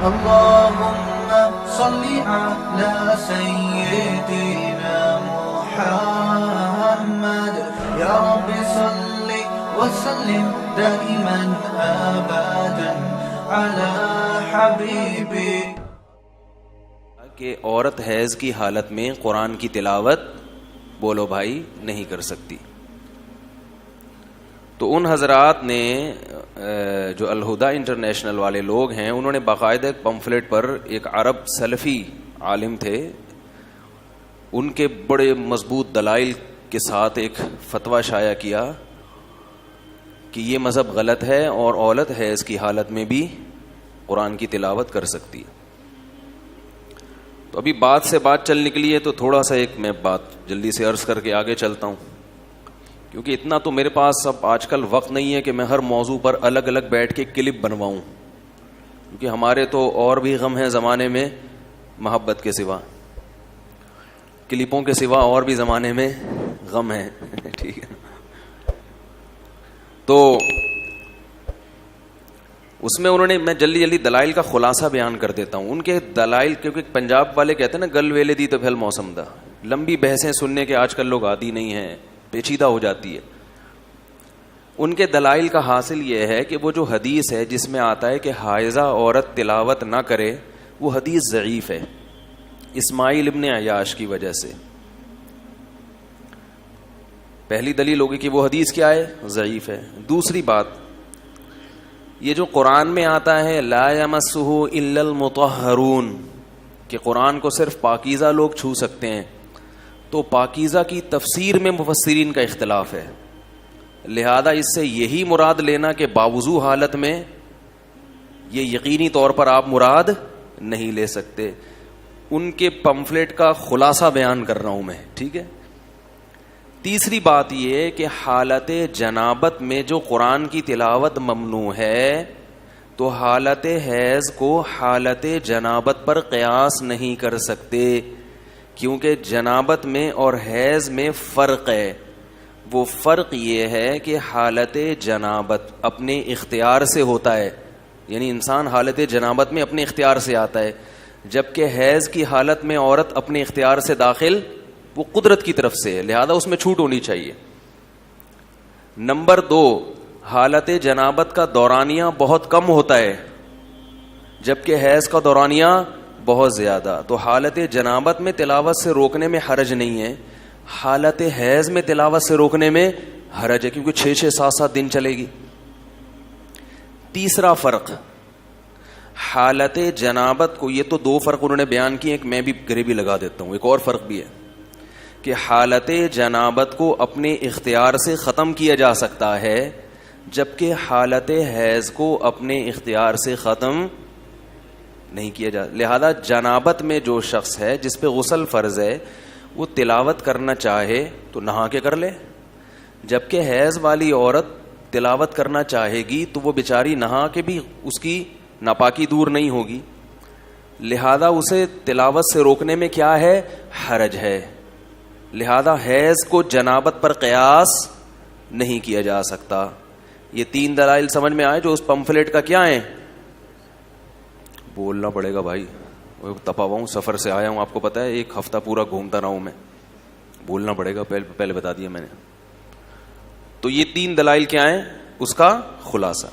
اللهم صل على سيدنا محمد يا رب صل وسلم دائما ابدا على حبيبي. کہ عورت حیض کی حالت میں قرآن کی تلاوت بولو بھائی نہیں کر سکتی. تو ان حضرات نے جو الہدا انٹرنیشنل والے لوگ ہیں انہوں نے باقاعدہ ایک پمفلٹ پر ایک عرب سلفی عالم تھے ان کے بڑے مضبوط دلائل کے ساتھ ایک فتویٰ شائع کیا کہ یہ مذہب غلط ہے اور عورت حیض کی حالت میں بھی قرآن کی تلاوت کر سکتی ہے. تو ابھی بات سے بات چل نکلی ہے تو تھوڑا سا ایک میں بات جلدی سے عرض کر کے آگے چلتا ہوں کیونکہ اتنا تو میرے پاس اب آج کل وقت نہیں ہے کہ میں ہر موضوع پر الگ الگ بیٹھ کے کلپ بنواؤں کیونکہ ہمارے تو اور بھی غم ہیں زمانے میں محبت کے سوا, کلپوں کے سوا اور بھی زمانے میں غم ہیں. ٹھیک ہے, تو اس میں انہوں نے, میں جلدی جلدی دلائل کا خلاصہ بیان کر دیتا ہوں. ان کے دلائل, کیونکہ پنجاب والے کہتے ہیں نا گل ویلے دی تو پھل موسم دا, لمبی بحثیں سننے کے آج کل لوگ عادی نہیں ہیں, پیچیدہ ہو جاتی ہے. ان کے دلائل کا حاصل یہ ہے کہ وہ جو حدیث ہے جس میں آتا ہے کہ حائضہ عورت تلاوت نہ کرے وہ حدیث ضعیف ہے اسماعیل ابن عیاش کی وجہ سے. پہلی دلیل ہوگی کہ وہ حدیث کیا ہے, ضعیف ہے. دوسری بات, یہ جو قرآن میں آتا ہے لا یمسہ الا المطہرون کہ قرآن کو صرف پاکیزہ لوگ چھو سکتے ہیں, تو پاکیزہ کی تفسیر میں مفسرین کا اختلاف ہے. لہذا اس سے یہی مراد لینا کہ باوضو حالت میں, یہ یقینی طور پر آپ مراد نہیں لے سکتے. ان کے پمفلٹ کا خلاصہ بیان کر رہا ہوں میں, ٹھیک ہے. تیسری بات یہ کہ حالت جنابت میں جو قرآن کی تلاوت ممنوع ہے تو حالت حیض کو حالت جنابت پر قیاس نہیں کر سکتے کیونکہ جنابت میں اور حیض میں فرق ہے. وہ فرق یہ ہے کہ حالت جنابت اپنے اختیار سے ہوتا ہے, یعنی انسان حالت جنابت میں اپنے اختیار سے آتا ہے, جبکہ حیض کی حالت میں عورت اپنے اختیار سے داخل وہ قدرت کی طرف سے ہے, لہذا اس میں چھوٹ ہونی چاہیے. نمبر 2, حالت جنابت کا دورانیہ بہت کم ہوتا ہے جبکہ حیض کا دورانیہ بہت زیادہ. تو حالت جنابت میں تلاوت سے روکنے میں حرج نہیں ہے, حالت حیض میں تلاوت سے روکنے میں حرج ہے کیونکہ 6-7 دن چلے گی. تیسرا فرق, حالت جنابت کو, یہ تو 2 فرق انہوں نے بیان کیے, ایک میں بھی گریبی لگا دیتا ہوں, ایک اور فرق بھی ہے کہ حالت جنابت کو اپنے اختیار سے ختم کیا جا سکتا ہے جبکہ حالت حیض کو اپنے اختیار سے ختم نہیں کیا جا. لہذا جنابت میں جو شخص ہے جس پہ غسل فرض ہے وہ تلاوت کرنا چاہے تو نہا کے کر لے, جبکہ حیض والی عورت تلاوت کرنا چاہے گی تو وہ بیچاری نہا کے بھی اس کی ناپاکی دور نہیں ہوگی. لہذا اسے تلاوت سے روکنے میں کیا ہے, حرج ہے. لہذا حیض کو جنابت پر قیاس نہیں کیا جا سکتا. یہ 3 دلائل سمجھ میں آئے جو اس پمفلٹ کا کیا ہیں. بولنا پڑے گا بھائی, تپا ہوا ہوں, سفر سے آیا ہوں, آپ کو پتا ہے 1 ہفتہ پورا گھومتا رہا ہوں میں, بولنا پڑے گا, پہلے بتا دیا میں نے. تو یہ 3 دلائل کیا ہیں, اس کا خلاصہ.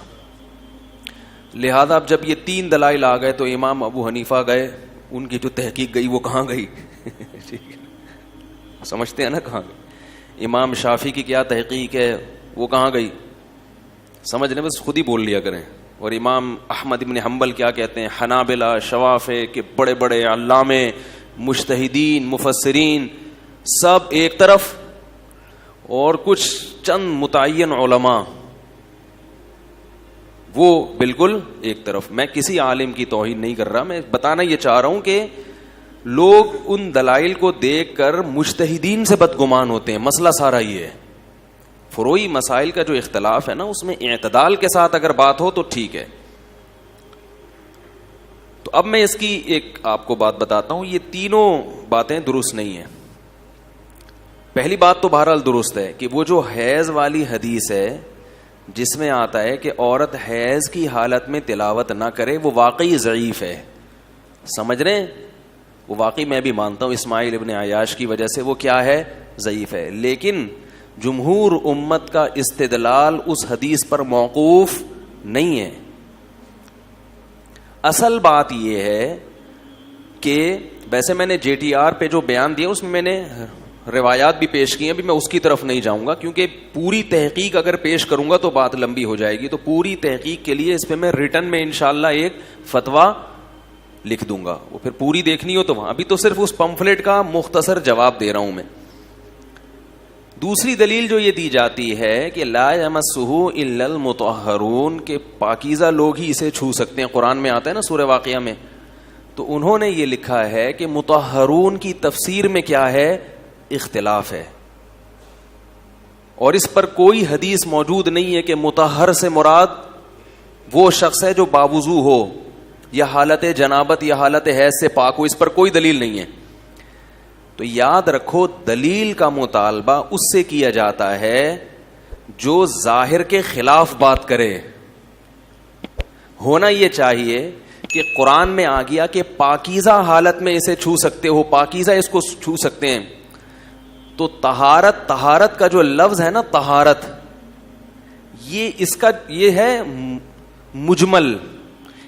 لہذا اب جب یہ 3 دلائل آ گئے تو امام ابو حنیفہ گئے, ان کی جو تحقیق گئی وہ کہاں گئی, سمجھتے ہیں نا کہاں گئی. امام شافعی کی کیا تحقیق ہے وہ کہاں گئی, سمجھ لیں, بس خود ہی بول لیا کریں. اور امام احمد ابن حنبل کیا کہتے ہیں, حنابلہ شوافع کے بڑے بڑے علامے مجتہدین مفسرین سب ایک طرف اور کچھ چند متعین علماء وہ بالکل ایک طرف. میں کسی عالم کی توہین نہیں کر رہا, میں بتانا یہ چاہ رہا ہوں کہ لوگ ان دلائل کو دیکھ کر مجتہدین سے بدگمان ہوتے ہیں. مسئلہ سارا یہ ہے, فروعی مسائل کا جو اختلاف ہے نا اس میں اعتدال کے ساتھ اگر بات ہو تو ٹھیک ہے. تو اب میں اس کی ایک آپ کو بات بتاتا ہوں, یہ تینوں باتیں درست نہیں ہیں. پہلی بات تو بہرحال درست ہے کہ وہ جو حیض والی حدیث ہے جس میں آتا ہے کہ عورت حیض کی حالت میں تلاوت نہ کرے وہ واقعی ضعیف ہے. سمجھ رہے ہیں؟ وہ واقعی میں بھی مانتا ہوں اسماعیل ابن عیاش کی وجہ سے وہ کیا ہے؟ ضعیف ہے. لیکن جمہور امت کا استدلال اس حدیث پر موقوف نہیں ہے. اصل بات یہ ہے کہ ویسے میں نے جے ٹی آر پہ جو بیان دیا اس میں نے روایات بھی پیش کی ہیں. ابھی میں اس کی طرف نہیں جاؤں گا کیونکہ پوری تحقیق اگر پیش کروں گا تو بات لمبی ہو جائے گی. تو پوری تحقیق کے لیے اس پہ میں ریٹن میں انشاءاللہ ایک فتویٰ لکھ دوں گا. وہ پھر پوری دیکھنی ہو تو وہاں. ابھی تو صرف اس پمفلٹ کا مختصر جواب دے رہا ہوں میں. دوسری دلیل جو یہ دی جاتی ہے کہ لا یمسہ الا المطہرون، کہ پاکیزہ لوگ ہی اسے چھو سکتے ہیں. قرآن میں آتا ہے نا سورہ واقعہ میں. تو انہوں نے یہ لکھا ہے کہ مطہرون کی تفسیر میں کیا ہے؟ اختلاف ہے. اور اس پر کوئی حدیث موجود نہیں ہے کہ مطہر سے مراد وہ شخص ہے جو باوضو ہو یا حالت جنابت یا حالت حیض سے پاک ہو. اس پر کوئی دلیل نہیں ہے. تو یاد رکھو دلیل کا مطالبہ اس سے کیا جاتا ہے جو ظاہر کے خلاف بات کرے. ہونا یہ چاہیے کہ قرآن میں آ گیا کہ پاکیزہ حالت میں اسے چھو سکتے ہو، پاکیزہ اس کو چھو سکتے ہیں. تو طہارت کا جو لفظ ہے نا طہارت، یہ ہے مجمل.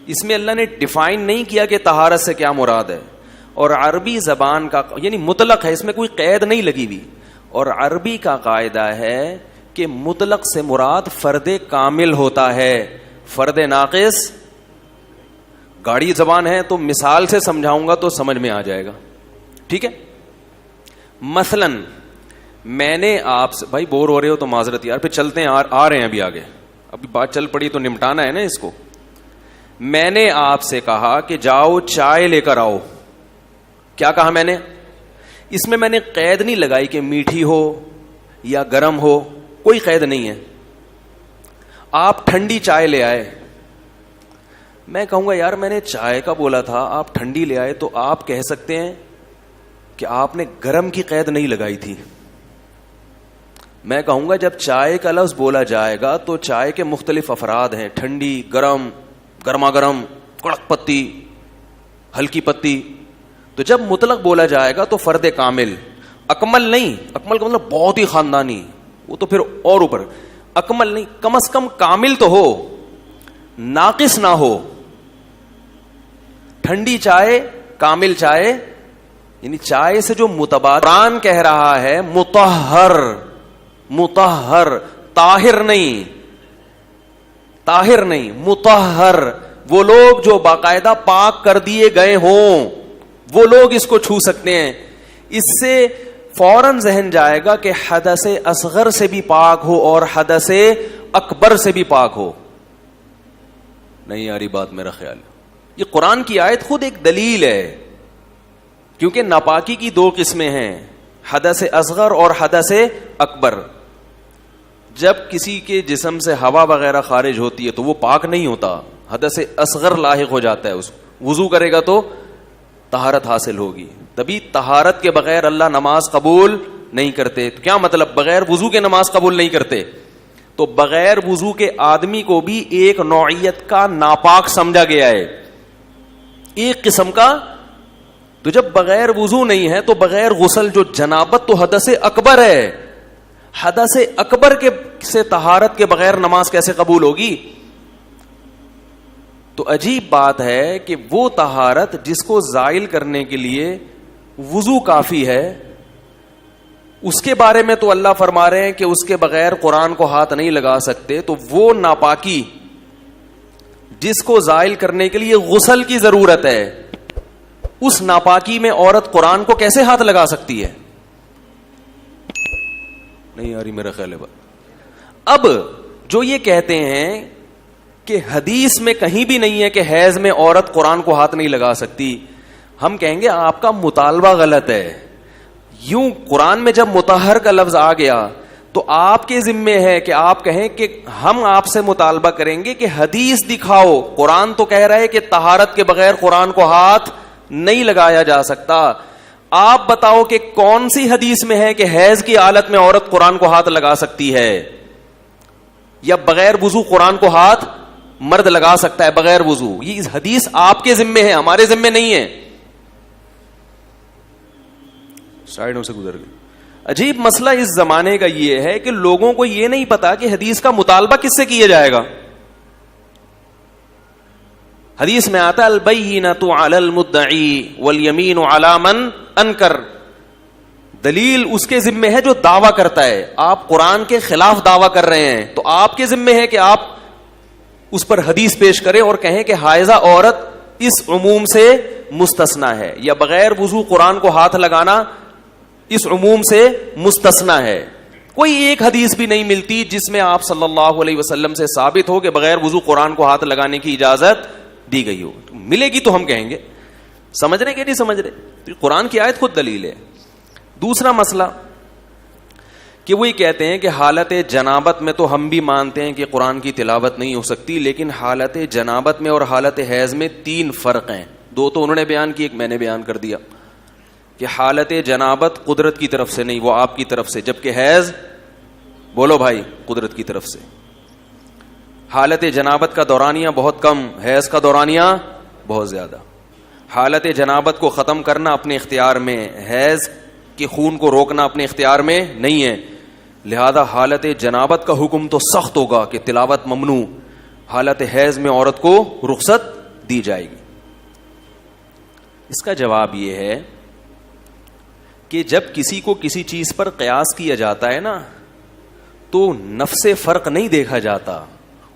اس میں اللہ نے ڈیفائن نہیں کیا کہ طہارت سے کیا مراد ہے. اور عربی زبان کا یعنی مطلق ہے، اس میں کوئی قید نہیں لگی ہوئی. اور عربی کا قاعدہ ہے کہ مطلق سے مراد فرد کامل ہوتا ہے، فرد ناقص. گاڑی زبان ہے تو مثال سے سمجھاؤں گا تو سمجھ میں آ جائے گا. ٹھیک ہے؟ مثلا میں نے آپ سے، بھائی بور ہو رہے ہو تو معذرت یار، پھر چلتے ہیں، آ رہے ہیں ابھی آگے. ابھی بات چل پڑی تو نمٹانا ہے نا اس کو. میں نے آپ سے کہا کہ جاؤ چائے لے کر آؤ. کیا کہا میں نے؟ اس میں نے قید نہیں لگائی کہ میٹھی ہو یا گرم ہو، کوئی قید نہیں ہے. آپ ٹھنڈی چائے لے آئے، میں کہوں گا یار میں نے چائے کا بولا تھا، آپ ٹھنڈی لے آئے، تو آپ کہہ سکتے ہیں کہ آپ نے گرم کی قید نہیں لگائی تھی. میں کہوں گا جب چائے کا لفظ بولا جائے گا تو چائے کے مختلف افراد ہیں، ٹھنڈی، گرم، گرما گرم، کڑک پتی، ہلکی پتی. تو جب مطلق بولا جائے گا تو فرد کامل، اکمل نہیں. اکمل کا مطلب بہت ہی خاندانی، وہ تو پھر اور اوپر. اکمل نہیں، کم از کم کامل تو ہو، ناقص نہ ہو. ٹھنڈی چائے، کامل چائے، یعنی چائے سے جو متبادل. قرآن کہہ رہا ہے مطہر، مطہر، طاہر نہیں، طاہر نہیں، مطہر. وہ لوگ جو باقاعدہ پاک کر دیے گئے ہوں وہ لوگ اس کو چھو سکتے ہیں. اس سے فوراً ذہن جائے گا کہ حدث اصغر سے بھی پاک ہو اور حدث اکبر سے بھی پاک ہو. نہیں یاری بات میرا خیال ہے. یہ قرآن کی آیت خود ایک دلیل ہے، کیونکہ ناپاکی کی دو قسمیں ہیں، حدث اصغر اور حدث اکبر. جب کسی کے جسم سے ہوا وغیرہ خارج ہوتی ہے تو وہ پاک نہیں ہوتا، حدث اصغر لاحق ہو جاتا ہے. اس وضو کرے گا تو طہارت حاصل ہوگی. تبھی طہارت کے بغیر اللہ نماز قبول نہیں کرتے. تو کیا مطلب بغیر وضو کے نماز قبول نہیں کرتے؟ تو بغیر وضو کے آدمی کو بھی ایک نوعیت کا ناپاک سمجھا گیا ہے، ایک قسم کا. تو جب بغیر وضو نہیں ہے تو بغیر غسل جو جنابت تو حدث اکبر ہے، حدث اکبر کے سے طہارت کے بغیر نماز کیسے قبول ہوگی؟ تو عجیب بات ہے کہ وہ طہارت جس کو زائل کرنے کے لیے وضو کافی ہے، اس کے بارے میں تو اللہ فرما رہے ہیں کہ اس کے بغیر قرآن کو ہاتھ نہیں لگا سکتے. تو وہ ناپاکی جس کو زائل کرنے کے لیے غسل کی ضرورت ہے، اس ناپاکی میں عورت قرآن کو کیسے ہاتھ لگا سکتی ہے؟ نہیں یاری میرا خیال ہے. اب جو یہ کہتے ہیں کہ حدیث میں کہیں بھی نہیں ہے کہ حیض میں عورت قرآن کو ہاتھ نہیں لگا سکتی، ہم کہیں گے آپ کا مطالبہ غلط ہے. یوں قرآن میں جب مطہر کا لفظ آ گیا تو آپ کے ذمے ہے کہ آپ کہیں کہ ہم آپ سے مطالبہ کریں گے کہ حدیث دکھاؤ. قرآن تو کہہ رہا ہے کہ طہارت کے بغیر قرآن کو ہاتھ نہیں لگایا جا سکتا. آپ بتاؤ کہ کون سی حدیث میں ہے کہ حیض کی حالت میں عورت قرآن کو ہاتھ لگا سکتی ہے؟ یا بغیر وضو قرآن کو ہاتھ مرد لگا سکتا ہے بغیر وضو. یہ حدیث آپ کے ذمے ہے, ہمارے ذمے نہیں ہے. سائڈوں سے گزر گئے. عجیب مسئلہ اس زمانے کا یہ ہے کہ لوگوں کو یہ نہیں پتا کہ حدیث کا مطالبہ کس سے کیا جائے گا. حدیث میں آتا البینۃ علی المدعی والیمین علی من انکر. دلیل اس کے ذمے ہے جو دعویٰ کرتا ہے. آپ قرآن کے خلاف دعویٰ کر رہے ہیں تو آپ کے ذمے ہے کہ آپ اس پر حدیث پیش کریں اور کہیں کہ حائضہ عورت اس عموم سے مستثنا ہے, یا بغیر وضو قرآن کو ہاتھ لگانا اس عموم سے مستثنا ہے. کوئی ایک حدیث بھی نہیں ملتی جس میں آپ صلی اللہ علیہ وسلم سے ثابت ہو کہ بغیر وضو قرآن کو ہاتھ لگانے کی اجازت دی گئی ہو. ملے گی تو ہم کہیں گے. سمجھ رہے کہ نہیں سمجھ رہے؟ قرآن کی آیت خود دلیل ہے. دوسرا مسئلہ کہ وہی کہتے ہیں کہ حالت جنابت میں تو ہم بھی مانتے ہیں کہ قرآن کی تلاوت نہیں ہو سکتی, لیکن حالت جنابت میں اور حالت حیض میں 3 فرق ہیں. 2 تو انہوں نے بیان کی, ایک میں نے بیان کر دیا کہ حالت جنابت قدرت کی طرف سے نہیں, وہ آپ کی طرف سے, جبکہ حیض بولو بھائی قدرت کی طرف سے. حالت جنابت کا دورانیہ بہت کم, حیض کا دورانیہ بہت زیادہ. حالت جنابت کو ختم کرنا اپنے اختیار میں, حیض کے خون کو روکنا اپنے اختیار میں نہیں ہے. لہذا حالت جنابت کا حکم تو سخت ہوگا کہ تلاوت ممنوع, حالت حیض میں عورت کو رخصت دی جائے گی. اس کا جواب یہ ہے کہ جب کسی کو کسی چیز پر قیاس کیا جاتا ہے نا تو نفس فرق نہیں دیکھا جاتا,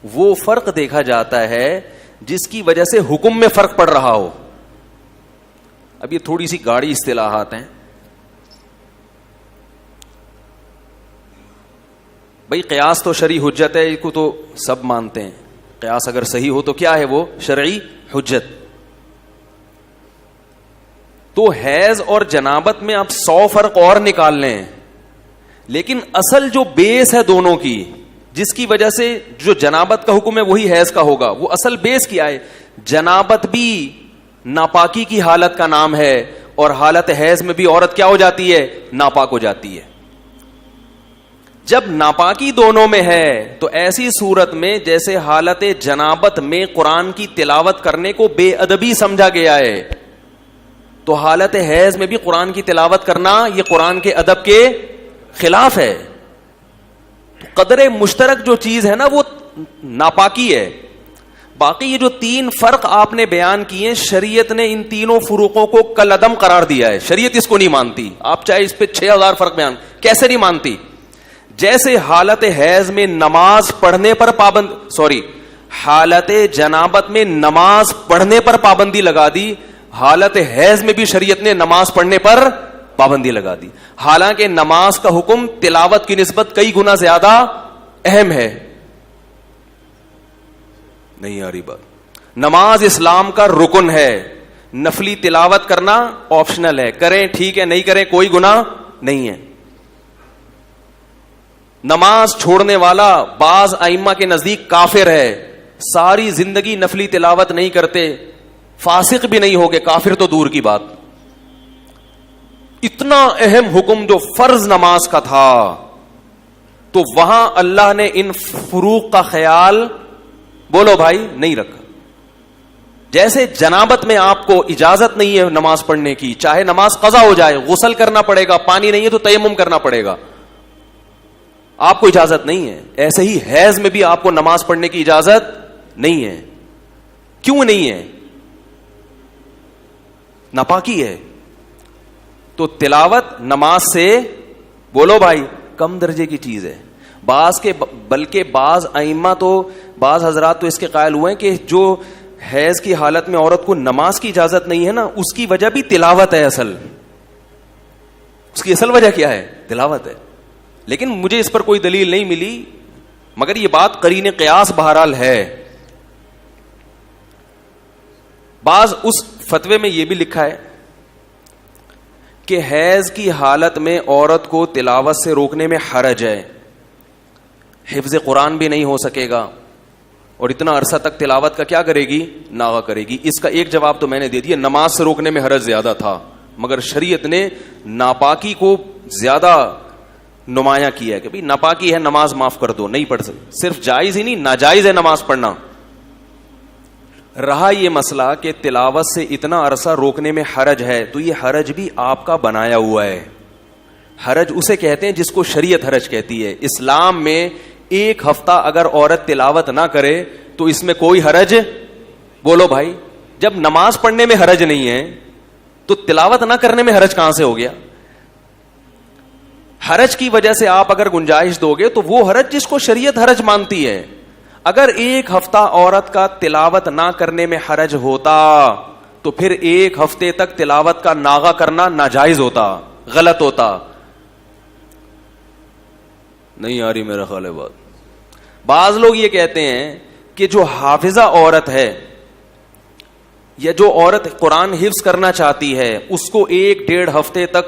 وہ فرق دیکھا جاتا ہے جس کی وجہ سے حکم میں فرق پڑ رہا ہو. اب یہ تھوڑی سی گاڑی اصطلاحات ہیں بھائی. قیاس تو شرعی حجت ہے, اس کو تو سب مانتے ہیں. قیاس اگر صحیح ہو تو کیا ہے وہ شرعی حجت. تو حیض اور جنابت میں آپ 100 فرق اور نکال لیں, لیکن اصل جو بیس ہے دونوں کی, جس کی وجہ سے جو جنابت کا حکم ہے وہی حیض کا ہوگا, وہ اصل بیس کیا ہے؟ جنابت بھی ناپاکی کی حالت کا نام ہے اور حالت حیض میں بھی عورت کیا ہو جاتی ہے؟ ناپاک ہو جاتی ہے. جب ناپاکی دونوں میں ہے تو ایسی صورت میں جیسے حالت جنابت میں قرآن کی تلاوت کرنے کو بے ادبی سمجھا گیا ہے, تو حالت حیض میں بھی قرآن کی تلاوت کرنا یہ قرآن کے ادب کے خلاف ہے. قدر مشترک جو چیز ہے نا وہ ناپاکی ہے. باقی یہ جو 3 فرق آپ نے بیان کیے, شریعت نے ان تینوں فروقوں کو کالعدم قرار دیا ہے. شریعت اس کو نہیں مانتی, آپ چاہے اس پہ 6000 فرق بیان, کیسے نہیں مانتی؟ جیسے حالت حیض میں نماز پڑھنے پر حالت جنابت میں نماز پڑھنے پر پابندی لگا دی, حالت حیض میں بھی شریعت نے نماز پڑھنے پر پابندی لگا دی. حالانکہ نماز کا حکم تلاوت کی نسبت کئی گنا زیادہ اہم ہے. نہیں آ رہی بات؟ نماز اسلام کا رکن ہے, نفلی تلاوت کرنا آپشنل ہے, کریں ٹھیک ہے, نہیں کریں کوئی گناہ نہیں ہے. نماز چھوڑنے والا بعض ائمہ کے نزدیک کافر ہے, ساری زندگی نفلی تلاوت نہیں کرتے, فاسق بھی نہیں ہوگے, کافر تو دور کی بات. اتنا اہم حکم جو فرض نماز کا تھا, تو وہاں اللہ نے ان فروق کا خیال بولو بھائی نہیں رکھا. جیسے جنابت میں آپ کو اجازت نہیں ہے نماز پڑھنے کی, چاہے نماز قضا ہو جائے, غسل کرنا پڑے گا, پانی نہیں ہے تو تیمم کرنا پڑے گا, آپ کو اجازت نہیں ہے. ایسے ہی حیض میں بھی آپ کو نماز پڑھنے کی اجازت نہیں ہے. کیوں نہیں ہے؟ ناپاکی ہے. تو تلاوت نماز سے بولو بھائی کم درجے کی چیز ہے. بلکہ بعض ائمہ تو بعض حضرات تو اس کے قائل ہوئے ہیں کہ جو حیض کی حالت میں عورت کو نماز کی اجازت نہیں ہے نا, اس کی وجہ بھی تلاوت ہے. اس کی اصل وجہ کیا ہے؟ تلاوت ہے. لیکن مجھے اس پر کوئی دلیل نہیں ملی, مگر یہ بات قرین قیاس بہرحال ہے. بعض اس فتوے میں یہ بھی لکھا ہے کہ حیض کی حالت میں عورت کو تلاوت سے روکنے میں حرج ہے, حفظ قرآن بھی نہیں ہو سکے گا, اور اتنا عرصہ تک تلاوت کا کیا کرے گی؟ ناغہ کرے گی. اس کا ایک جواب تو میں نے دے دیا, نماز سے روکنے میں حرج زیادہ تھا, مگر شریعت نے ناپاکی کو زیادہ نمایاں کیا ہے کہ بھئی ناپاکی ہے نماز معاف کر دو, نہیں پڑھ سکتے. صرف جائز ہی نہیں, ناجائز ہے نماز پڑھنا. رہا یہ مسئلہ کہ تلاوت سے اتنا عرصہ روکنے میں حرج ہے, تو یہ حرج بھی آپ کا بنایا ہوا ہے. حرج اسے کہتے ہیں جس کو شریعت حرج کہتی ہے. اسلام میں 1 ہفتہ اگر عورت تلاوت نہ کرے تو اس میں کوئی حرج, بولو بھائی, جب نماز پڑھنے میں حرج نہیں ہے تو تلاوت نہ کرنے میں حرج کہاں سے ہو گیا؟ حرج کی وجہ سے آپ اگر گنجائش دو گے تو وہ حرج جس کو شریعت حرج مانتی ہے. اگر 1 ہفتہ عورت کا تلاوت نہ کرنے میں حرج ہوتا تو پھر 1 ہفتے تک تلاوت کا ناغہ کرنا ناجائز ہوتا, غلط ہوتا. نہیں آ رہی میرا خیال ہے بات. بعض لوگ یہ کہتے ہیں کہ جو حافظہ عورت ہے یا جو عورت قرآن حفظ کرنا چاہتی ہے اس کو 1-1.5 ہفتے تک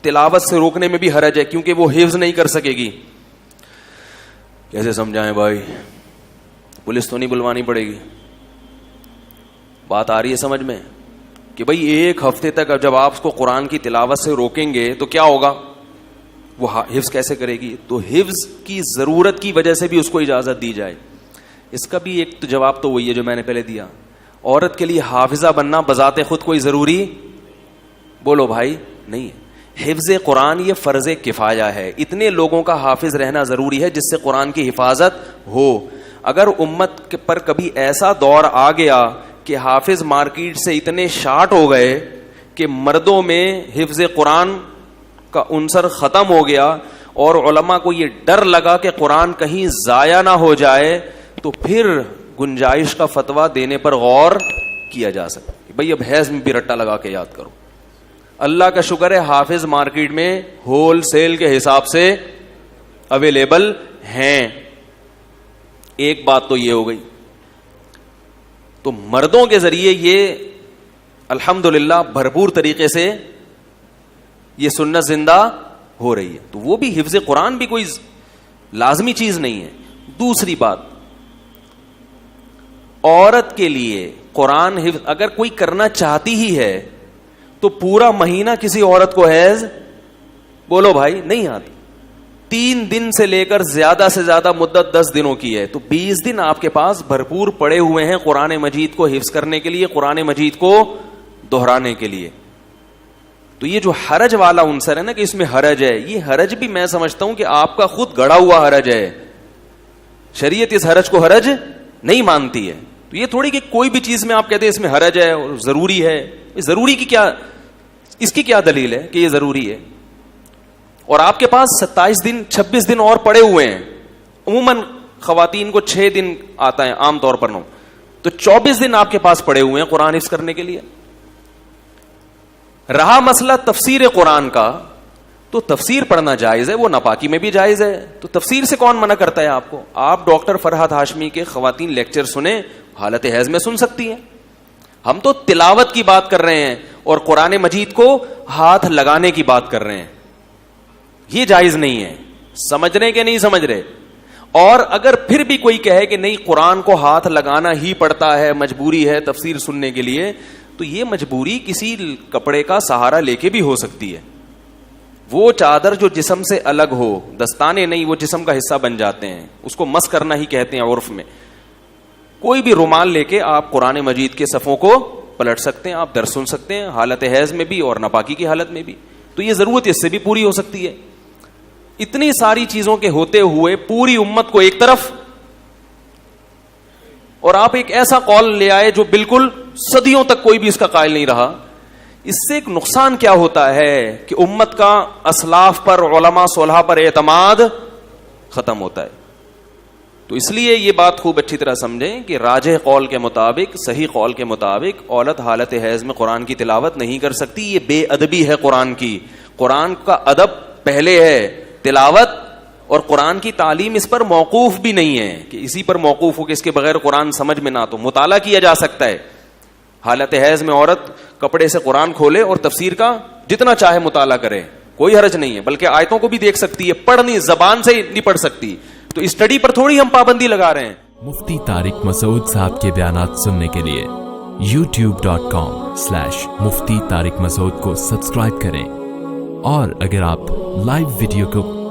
تلاوت سے روکنے میں بھی حرج ہے کیونکہ وہ حفظ نہیں کر سکے گی. کیسے سمجھائیں بھائی؟ پولیس تو نہیں بلوانی پڑے گی. بات آ رہی ہے سمجھ میں کہ بھئی 1 ہفتے تک جب آپ اس کو قرآن کی تلاوت سے روکیں گے تو کیا ہوگا, وہ حفظ کیسے کرے گی؟ تو حفظ کی ضرورت کی وجہ سے بھی اس کو اجازت دی جائے. اس کا بھی ایک جواب تو وہی ہے جو میں نے پہلے دیا. عورت کے لیے حافظہ بننا بذات خود کوئی ضروری, بولو بھائی, نہیں ہے. حفظ قرآن یہ فرض کفایہ ہے. اتنے لوگوں کا حافظ رہنا ضروری ہے جس سے قرآن کی حفاظت ہو. اگر امت پر کبھی ایسا دور آ گیا کہ حافظ مارکیٹ سے اتنے شارٹ ہو گئے کہ مردوں میں حفظ قرآن کا عنصر ختم ہو گیا اور علماء کو یہ ڈر لگا کہ قرآن کہیں ضائع نہ ہو جائے, تو پھر گنجائش کا فتویٰ دینے پر غور کیا جا سکتا ہے. بھئی اب حیض میں بھی رٹا لگا کے یاد کرو. اللہ کا شکر ہے حافظ مارکیٹ میں ہول سیل کے حساب سے اویلیبل ہیں. ایک بات تو یہ ہو گئی. تو مردوں کے ذریعے یہ الحمدللہ بھرپور طریقے سے یہ سنت زندہ ہو رہی ہے. تو وہ بھی حفظ قرآن بھی کوئی لازمی چیز نہیں ہے. دوسری بات, عورت کے لیے قرآن حفظ اگر کوئی کرنا چاہتی ہی ہے تو پورا مہینہ کسی عورت کو حیض, بولو بھائی, نہیں آتی. 3 دن سے لے کر زیادہ سے زیادہ مدت 10 دنوں کی ہے. تو 20 دن آپ کے پاس بھرپور پڑے ہوئے ہیں قرآن مجید کو حفظ کرنے کے لیے, قرآن مجید کو دہرانے کے لیے. تو یہ جو حرج والا عنصر ہے نا کہ اس میں حرج ہے, یہ حرج بھی میں سمجھتا ہوں کہ آپ کا خود گڑا ہوا حرج ہے. شریعت اس حرج کو حرج نہیں مانتی ہے. تو یہ تھوڑی کہ کوئی بھی چیز میں آپ کہتے ہیں اس میں حرج ہے اور ضروری ہے. ضروری کی کیا, اس کی کیا دلیل ہے کہ یہ ضروری ہے؟ اور آپ کے پاس 27 دن 26 دن اور پڑے ہوئے ہیں. عموماً خواتین کو 6 دن آتا ہے عام طور پر, تو 24 دن آپ کے پاس پڑے ہوئے ہیں قرآن حفظ کرنے کے لیے. رہا مسئلہ تفسیر قرآن کا, تو تفسیر پڑھنا جائز ہے, وہ ناپاکی میں بھی جائز ہے. تو تفسیر سے کون منع کرتا ہے آپ کو؟ آپ ڈاکٹر فرحت ہاشمی کے خواتین لیکچر سنیں, حالت حیض میں سن سکتی ہیں. ہم تو تلاوت کی بات کر رہے ہیں اور قرآن مجید کو ہاتھ لگانے کی بات کر رہے ہیں. یہ جائز نہیں ہے. سمجھ رہے کہ نہیں سمجھ رہے؟ اور اگر پھر بھی کوئی کہے کہ نہیں قرآن کو ہاتھ لگانا ہی پڑتا ہے, مجبوری ہے تفسیر سننے کے لیے, تو یہ مجبوری کسی کپڑے کا سہارا لے کے بھی ہو سکتی ہے. وہ چادر جو جسم سے الگ ہو, دستانے نہیں, وہ جسم کا حصہ بن جاتے ہیں, اس کو مس کرنا ہی کہتے ہیں عرف میں. کوئی بھی رومال لے کے آپ قرآن مجید کے صفوں کو پلٹ سکتے ہیں, آپ درس سن سکتے ہیں حالت حیض میں بھی اور ناپاکی کی حالت میں بھی. تو یہ ضرورت اس سے بھی پوری ہو سکتی ہے. اتنی ساری چیزوں کے ہوتے ہوئے پوری امت کو ایک طرف, اور آپ ایک ایسا قول لے آئے جو بالکل صدیوں تک کوئی بھی اس کا قائل نہیں رہا. اس سے ایک نقصان کیا ہوتا ہے کہ امت کا اسلاف پر, علماء صلحاء پر اعتماد ختم ہوتا ہے. تو اس لیے یہ بات خوب اچھی طرح سمجھیں کہ راجح قول کے مطابق, صحیح قول کے مطابق عورت حالت حیض میں قرآن کی تلاوت نہیں کر سکتی. یہ بے ادبی ہے قرآن کی. قرآن کا ادب پہلے ہے تلاوت, اور قرآن کی تعلیم اس پر موقوف بھی نہیں ہے کہ اسی پر موقوف ہو کہ اس کے بغیر قرآن سمجھ میں نہ. تو مطالعہ کیا جا سکتا ہے. حالت حیض میں عورت کپڑے سے قرآن کھولے اور تفسیر کا جتنا چاہے مطالعہ کرے, کوئی حرج نہیں ہے. بلکہ آیتوں کو بھی دیکھ سکتی ہے, پڑھنی زبان سے نہیں پڑھ سکتی. تو اسٹڈی پر تھوڑی ہم پابندی لگا رہے ہیں. مفتی طارق مسعود صاحب کے بیانات سننے کے لیے youtube.com/مفتی طارق مسعود کو سبسکرائب کریں. اور اگر آپ لائیو ویڈیو کو